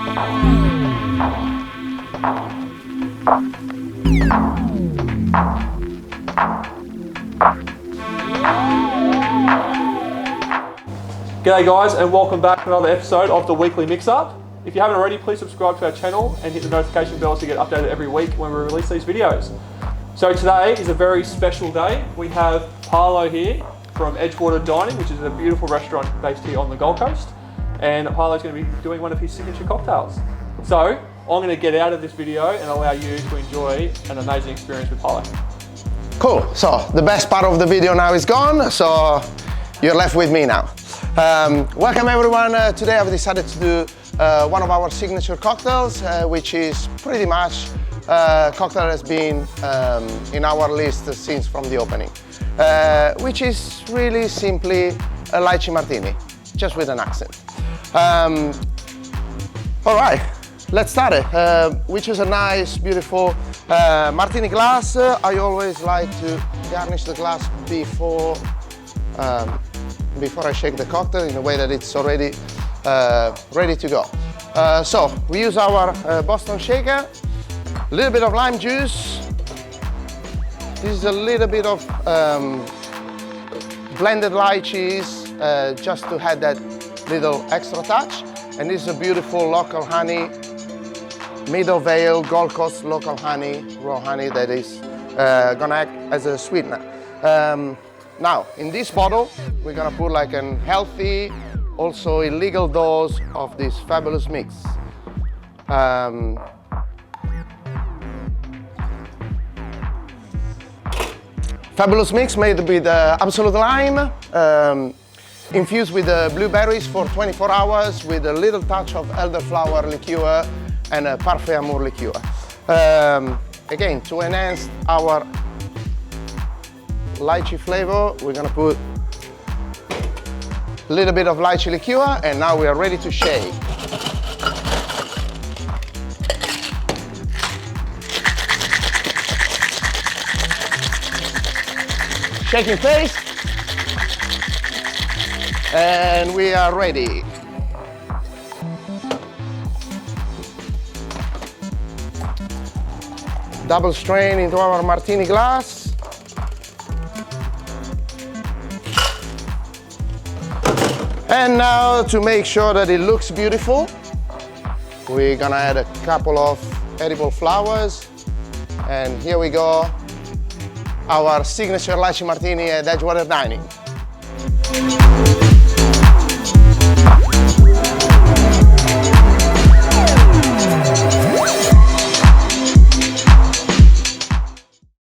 G'day guys, and welcome back to another episode of the Weekly Mixup. If you haven't already, please subscribe to our channel and hit the notification bell to get updated every week when we release these videos. So today is a very special day. We have Paolo here from Edgewater Dining, which is a beautiful restaurant based here on the Gold Coast. And Paolo's going to be doing one of his signature cocktails. So I'm going to get out of this video and allow you to enjoy an amazing experience with Paolo. Cool, so the best part of the video now is gone, so you're left with me now. Welcome everyone. Today I've decided to do one of our signature cocktails, which is pretty much a cocktail that has been in our list since from the opening, which is really simply a lychee martini, just with an accent. All right, let's start it. We choose a nice, beautiful martini glass. I always like to garnish the glass before I shake the cocktail in a way that it's already ready to go. So we use our Boston shaker, a little bit of lime juice. This is a little bit of blended lychees, just to add that little extra touch. And this is a beautiful local honey, Middle Vale, Gold Coast local honey, raw honey that is gonna act as a sweetener. Now, in this bottle, we're gonna put like a healthy, also illegal dose of this fabulous mix. Fabulous mix made with absolute lime, infused with blueberries for 24 hours with a little touch of elderflower liqueur and a parfait amour liqueur. Again, to enhance our lychee flavor, we're gonna put a little bit of lychee liqueur, and now we are ready to shake. Shaking face, and we are ready. Double strain into our martini glass. And now, to make sure that it looks beautiful, we're gonna add a couple of edible flowers. And here we go, our signature lychee martini at Edgewater Dining.